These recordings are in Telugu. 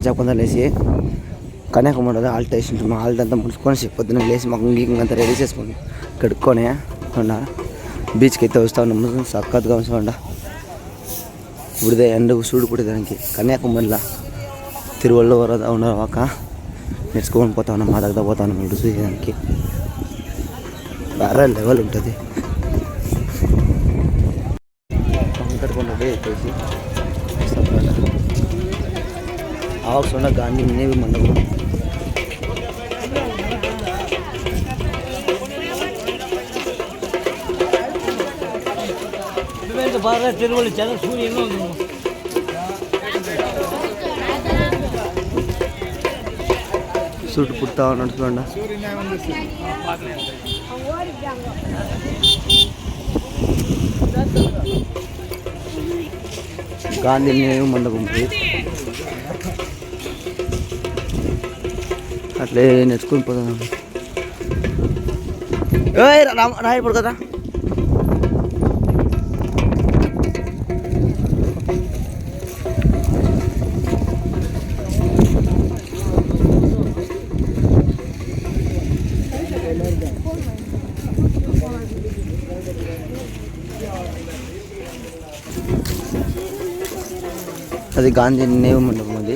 చెప్పకుండా లేచి కన్యాకుమారి ఆల్ట్ వేసి మా ఆల్ట్ అంతా ముడుచుకొని పొద్దున్న లేచి మాకు ఇంకంతా రెడీ చేసుకొని కడుక్కొని ఉన్నా బీచ్కి అయితే వస్తూ ఉన్నాము. సక్కత్తుగా ఉండ ఇప్పుడుదే ఎండకు చూడు పుట్టేదానికి కన్యాకుమారిలో తిరువళ్ళవర ఉండవాక నేర్చుకొని పోతా ఉన్నాం. మా దగ్గర పోతా ఉన్నాం ఇప్పుడు చూసేదానికి వేరే లెవెల్ ఉంటుంది. కంకరకొండ వచ్చేసి ఆవకుండా గాంధీ నేవి మండపం తిరువల్లి చంద్ర సూర్య సూటు పుడతా ఉన్నాడు చూడండి. గాంధీ నేవి మండపం అట్లే నేర్చుకుని పోతాను. రాయపడు కదా అది గాంధీ నేవి మండపం. అది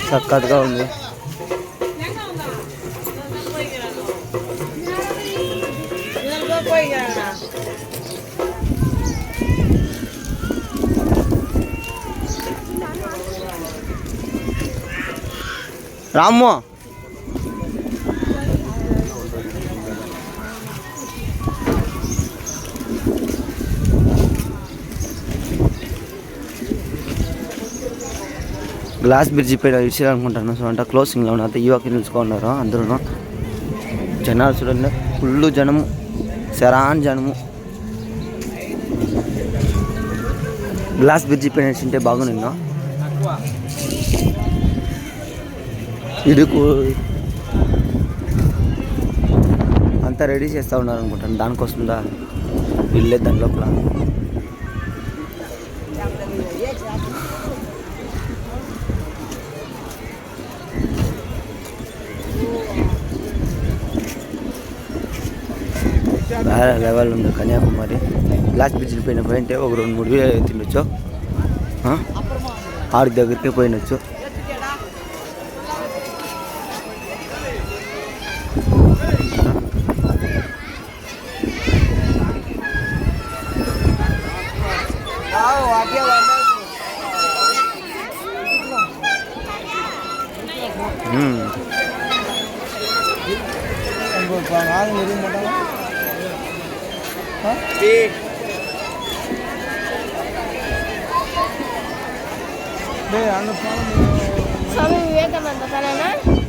చక్కగా ఉంది. రాము గ్లాస్ బ్రిడ్జి పైన విషయాలనుకుంటాను. సో అంటే క్లోజింగ్లో ఉన్నారు. యువకి నిలుచుకున్నారు అందరూ. జనాలు చూడండి, ఫుల్ జనము, శరాన్ జనము. గ్లాస్ బ్రిడ్జి పైన వేసింటే బాగుంది. ఇడుకు అంతా రెడీ చేస్తూ ఉన్నారు అనుకుంటాను. దానికోసందా వీళ్ళే దాని లోపల. వేరే లెవెల్ ఉంది కన్యాకుమారి. గ్లాస్ బ్రిడ్జ్కి పోయింటే ఒక 2-3 వేలు తినొచ్చు. ఆడికి దగ్గరికి పోయినొచ్చు.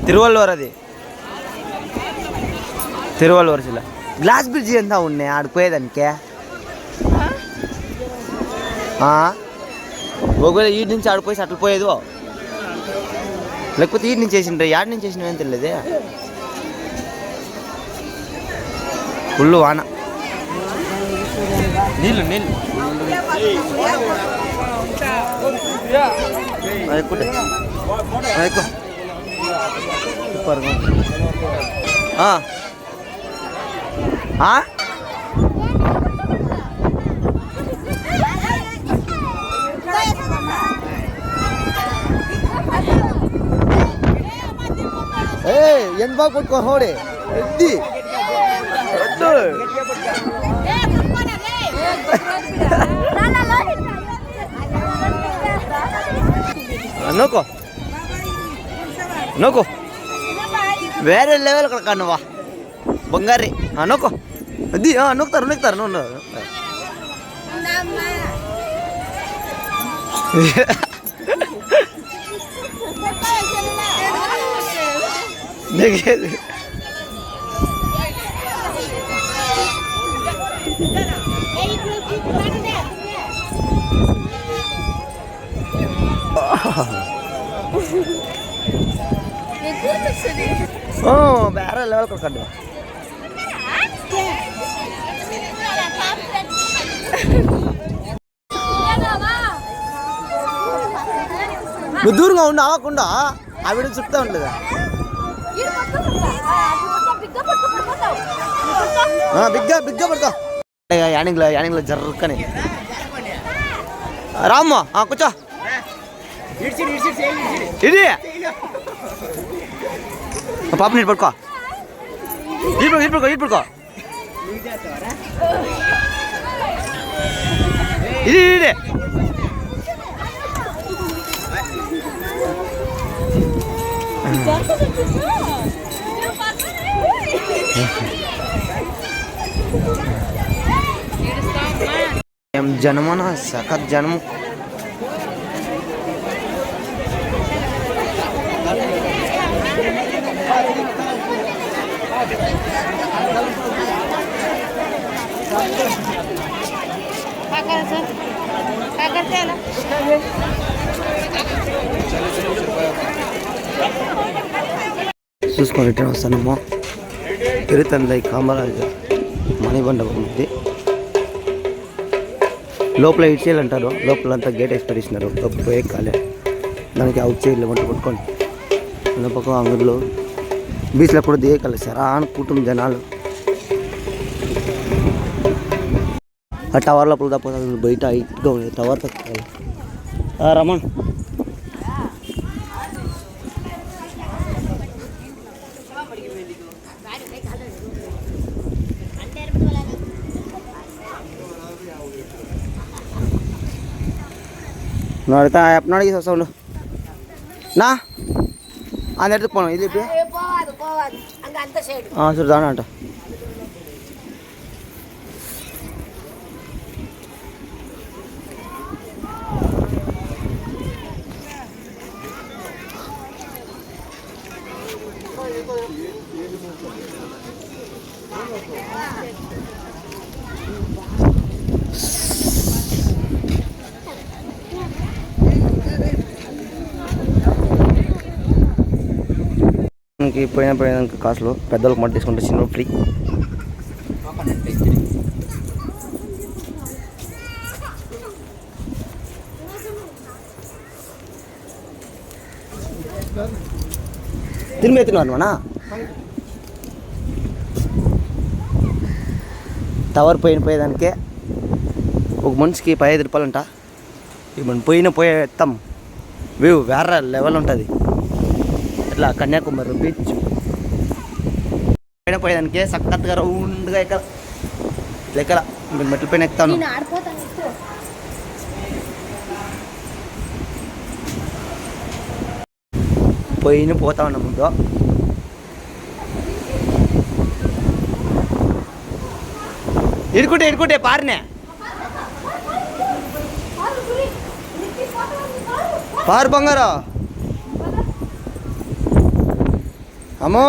తిరువళ్ళవర్, అది తిరువళ్ళవర్ జిల్లా. గ్లాస్ బ్రిడ్జి ఎంత ఉన్నాయి ఆడిపోయేదానికే? ఒకవేళ ఈడి నుంచి ఆడిపోయి అట్లా పోయేది, లేకపోతే ఈడి నుంచి వేసిండ్రు. యాడ్ నుంచి వేసినవేం తెలియదే. ఫుల్ వాన, నీళ్ళు నీళ్ళు ఎక్కువ. ఎంత బాగా కొట్టుకో హోడే ఎద్ది నోకో నోకో వేరే లెవెల్ కనుక నువ్వా బంగారి నోకో అది నొక్కుతారు నొక్కుతారు నువ్వు ಬೇರೆ ಲೆವೆಲ್ ಕೊಡ್ಕೊಂಡು నువ్వు దూరంగా ఉండి అవ్వకుండా ఆ వీడియో చుట్టూ ఉండలేదా బిగ్గా పడుకో యానింగ్లో జర్రకని రామ్మా కూర్చో ఇది పాప నీటి పడుకో ఇటు పడుకో ఇది ఏం జనమనా సఖత్ జనం. చూసుకొని రిటర్న్ వస్తానమ్మా. తిరుగుతుంది కామరాజు మణిబండ ఉంది. లోపల ఇటు సైడ్ అంటారు, లోపలంతా గేట్ వేసి పెట్టిస్తున్నారు. పోయే కాలే దానికి అవుట్ సైడ్లో వంట కొట్టుకోండి. అన్న పక్క అంగడిలో బీచ్లో కూడా దిగకాలి సార్ అనుకుంటున్న జనాలు. ఆ టవర్ లోపల తప్ప బయట హైట్గా ఉంది టవర్ తక్కువ. రమణ్ ನೋಡ್ತಾ ಅಪ್ಪನೊಳಗೆ ಸೌಂಡು ನಾ அந்த இடத்துக்கு போகணும். இது எப்படி சரி தானே ஆட்டோ పోయినాక కాసులు పెద్దలకు మట్టి తీసుకుంటే చిన్న ఫ్రీ. తిరిగి ఎత్తున్నారు మన టవర్ పోయేదానికే ఒక మనిషికి 15 రూపాయలంట. ఇక మనం పోయే ఎత్తాం వ్యూ వేరే లెవెల్ ఉంటుంది. ఇట్లా కన్యాకుమారి బీచ్ పైన పోయేదానికి సక్కత్తుగా రౌండ్గా ఎక్కడ మెట్ల పైన ఎక్కుతాను. పోతా ఉన్నా ముందు. ఇరుకుంటే పారినే పారు బంగారా అమ్మో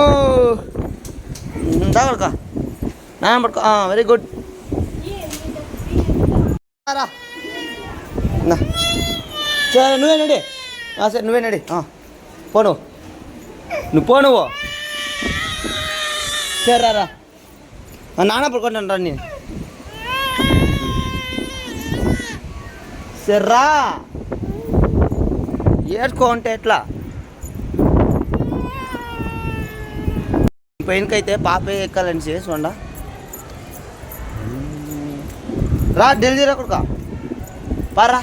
దాగలక నాన్న పడుకో. Very good. సరే నువ్వే నడి. సరే నువ్వే నడి. పోను నువ్వు సరే రా నాన్న పడుకుంటాను రా నేను. సర్రా ఏడ్చుకో అంటే ఎట్లా పైనకైతే పాపే ఎక్కాలని చేసి ఉండ రా ఢిల్లీ రా కొడుక పర్రా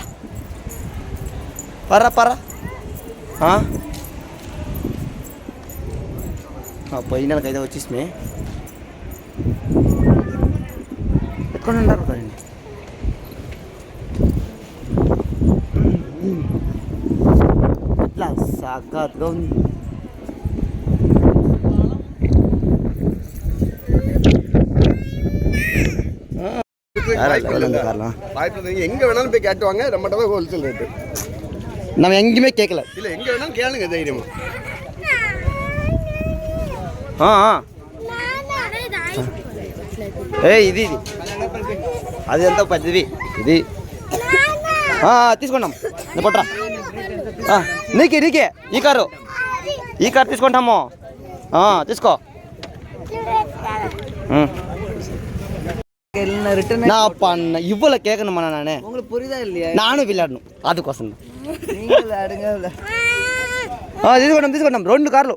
పోయినకైతే వచ్చేసిమే ఎక్కడ ఉంటారు కదండి. ఎట్లా సాకాగా ఉంది. எங்க வேணாலும் போய் கேட்டுவாங்க. நம்மகிட்ட தான் ஹோல்சேல் ரேட்டு. நம்ம எங்கேயுமே கேட்கல. இல்லை எங்க வேணாலும் கேளுங்க தைரியமா. ఇది అది ఎంత పెద్దది ఇది తీసుకుంటాం. కొట్రా నీకే ఈ కారు తీసుకుంటాము. తీసుకో. நான் இவ்வளோ கேட்கணுமா நானே உங்களுக்கு புரியுதா இல்லையா? நானும் விளையாடணும் அதுக்கோசம் తీసుకున్నాం 2 కార్లు.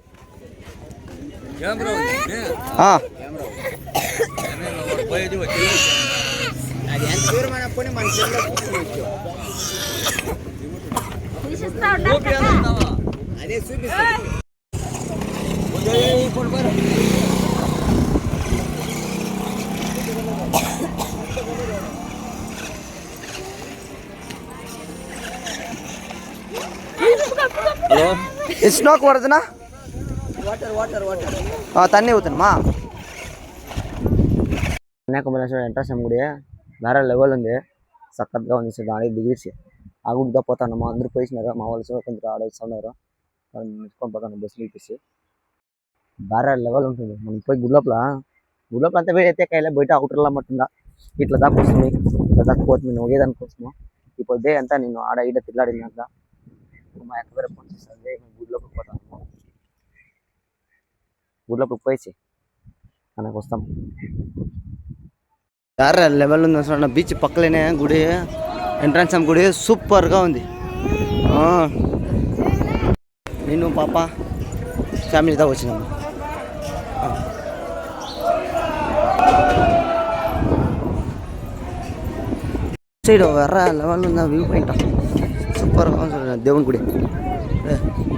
అదే చూపిస్తా. స్నోక్ పడుతున్నా తన్నీ అవుతున్నా కన్యాకుమారి ఎంట్రన్స్ గుడి వేరే లెవెల్ ఉంది, చక్కగా ఉంది. దానికి దిగేసి ఆ గుడితో పోతాను. మా అందరూ పోయిసినారు, మా వాళ్ళు కొంచెం ఆడేస్తున్నారు. నిలుచుకొని పోతాను బస్సు నిలిపేసి. వేరే లెవెల్ ఉంటుంది. మనం పోయి గుడిలోపల అంతా వేడి అయితే కాయలే, బయట అవుటర్లా మట్టుందా ఇట్లా దాకా వస్తుంది, ఇట్లా దాకా పోతుంది. నేను ఒకేదానికి వస్తున్నాను. ఈ పొద్దే అంతా నేను ఆడ ఈడ తిల్లాడినాక మా అక్క వేరే ఫోన్ చేస్తుంది. గుడిలోకి పోతాను. గుడిలోకి పోయేసి మనకు వస్తాం. వేరే లెవెల్ ఉంది అసలు. బీచ్ పక్కలేనే గుడి, ఎంట్రన్స్ గుడి సూపర్గా ఉంది. నేను పాప ఫ్యామిలీతో వచ్చినాము. సైడ్ వేరే లెవెల్ ఉంది వ్యూ పాయింట్, సూపర్గా ఉంది. దేవుని గుడి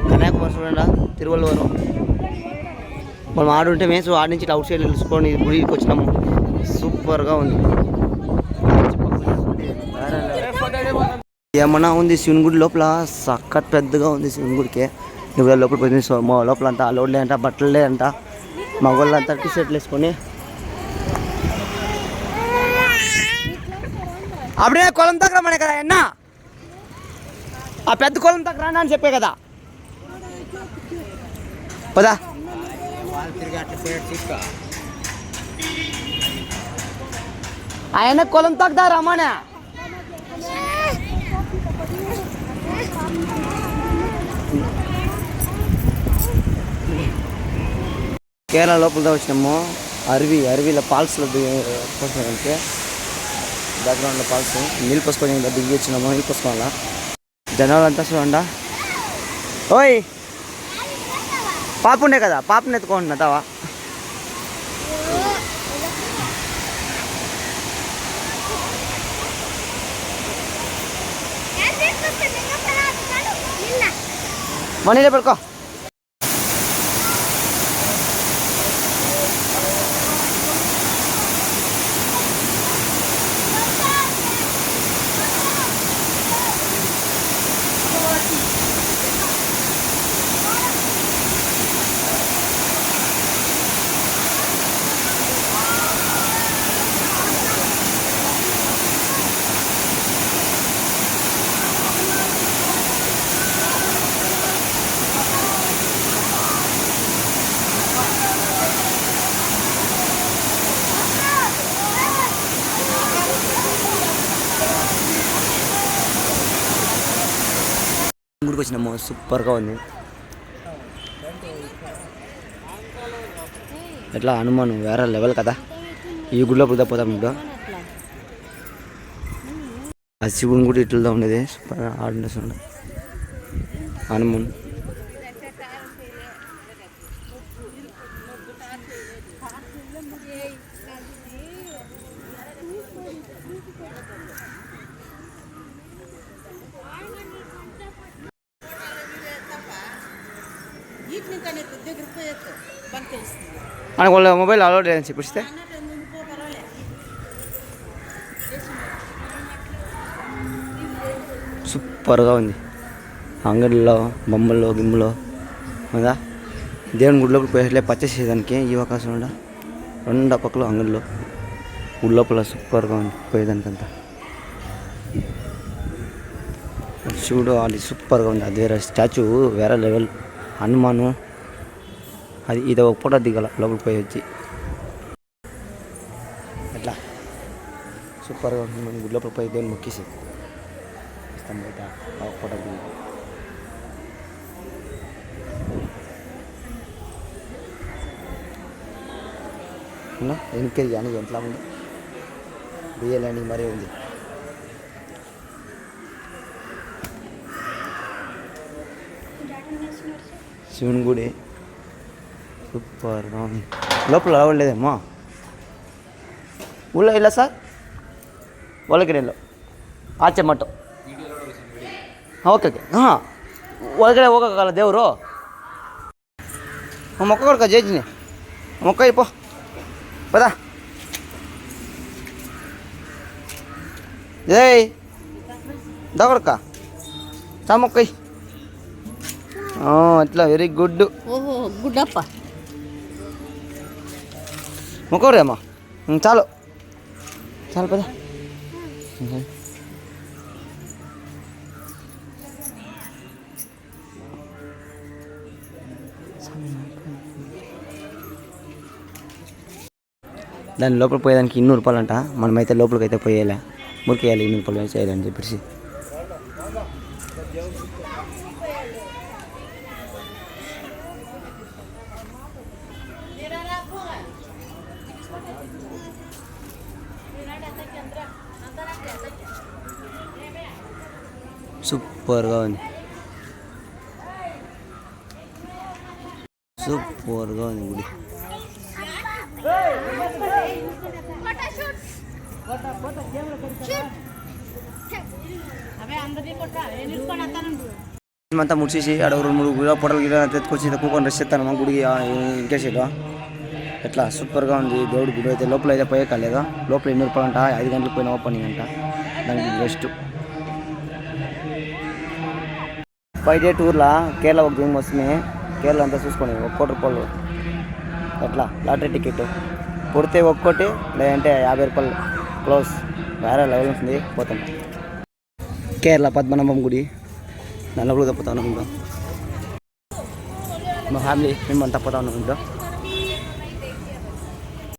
కన్యాకుమారి చూడండి, తిరువల్లవరం. మనం ఆడుంటే మేము ఆడి నుంచి అవుట్ సైడ్ తెలుసుకొని గుడికి వచ్చినాము. సూపర్గా ఉంది. ఏమన్నా ఉంది శివుని గుడి లోపల, సక్కట్ పెద్దగా ఉంది శివుని గుడికి. నువ్వు లోపల పోయింది. సో మా లోపల అంతా అలోడ్లే అంట, బట్టలే అంట. మగవాళ్ళు అంతా టీ షర్ట్లు వేసుకొని అప్పుడే కొలం దగ్గర రమ్మనే కదా అన్న, ఆ పెద్ద కొలం దగ్గర రానా అని చెప్పే కదా. పదా ఆయన కొలం తగ్గదా రమ్మనే. కేరళ లోపలతో వచ్చినాము. అరవిలో ఫాల్స్లో పోసుకోవడానికి, బ్యాక్గ్రౌండ్లో ఫాల్స్ నీళ్ళు పోసుకొని దిగి వచ్చినాము. నీళ్ళు పోసుకోవాలా జనాలు అంతా చూడండా. ఓయ్ పాప ఉండే కదా, పాపని ఎత్తుకోండి తావా. మనీలే పెట్టుకో. గుడికి వచ్చినాము. సూపర్గా ఉంది. ఎట్లా హనుమాను వేరే లెవెల్ కదా. ఈ గుడిలో పోతా పోతాం. ఇప్పుడు ఆ శివుని గుడి ఇట్లా ఉండేది, సూపర్ ఆడుండే హనుమాన్. మనకు వాళ్ళ మొబైల్ అలౌడ్ లేదని చెప్పిస్తే సూపర్గా ఉంది. అంగడిలో బొమ్మల్లో గిమ్మలో కదా, దేవుని గుడిలోకి పోయేట్లే పర్చేస్ చేయడానికి ఈ అవకాశం ఉండ. 2 పక్కలు అంగడిలో గుడి లోపల సూపర్గా ఉంది పోయేదానికంతా. శివుడు అది సూపర్గా ఉంది. అది వేరే స్టాచ్యూ, వేరే లెవెల్. హనుమాను అది ఇది ఒక ఫోటో దిగాల లోపలికి పోయి వచ్చి. అట్లా సూపర్గా ఉంటుంది. మనం గుడి లోపలికి పోయి దేవుని మొక్కేసి ఇస్తాం. బయట ఒక ఫోటో దిగి ఎన్నికది కానీ ఎట్లా ఉంది బియ్యాలని మరీ ఉంది. శివుని గుడి సూపర్గా ఉంది. లోపల రావట్లేదేమో ఊళ్ళో ಇಲ್ಲ ಸರ್ ಒಳಗಡೆ ಇಲ್ಲ ಆಚೆ ಮಟ್ಟ ಓಕೆ ಹಾಂ ಒಳಗಡೆ ಹೋಗೋಕ್ಕಾಗಲ್ಲ ದೇವರು మొక్క కొడుక జేజిని మొక్క అయిపో పదా జై దొరక చా మొక్క అట్లా వెరీ గుడ్ ఓహో గుడ్డప్ప మొక్కరేమ్మా చాలు చాలు పదా దాని లోపల పోయేదానికి 200 రూపాయలు అంట. మనమైతే లోపలికి అయితే పోయేలా మురికి వేయాలి 200 రూపాయలు చేయాలని చెప్పేసి. సూపర్గా ఉంది, సూపర్గా ఉంది గుడి. అంతా ముడిచేసి ఆడ 2-3 పొడలు గిడ తెచ్చుకొచ్చి కూకొని రెస్ట్ చేస్తాను మా గుడికి ఇంకేసేదా ఎట్లా సూపర్గా ఉంది. దేవుడి గుడి అయితే లోపల అయితే పోయే కాలేదా. లోపల 200 రూపాయలు అంట. 5 గంటలకు పోయిన ఓపెనింగ్ అంట. దానికి రెస్ట్. 5 డే టూర్లో కేరళ ఒక గేమ్ వస్తుంది. కేరళ అంతా చూసుకొని 1 కోటి రూపాయలు ఎట్లా లాటరీ టికెట్ పుడితే ఒక్కోటి, లేదంటే 50 రూపాయలు క్లోజ్. వేరే లెవెల్ ఉంటుంది. పోతాం కేరళ పద్మనాభం గుడి. నల్లగుడు తప్పుతా ఉన్నాం. మా ఫ్యామిలీ మేమంతా పోతా ఉన్నాం.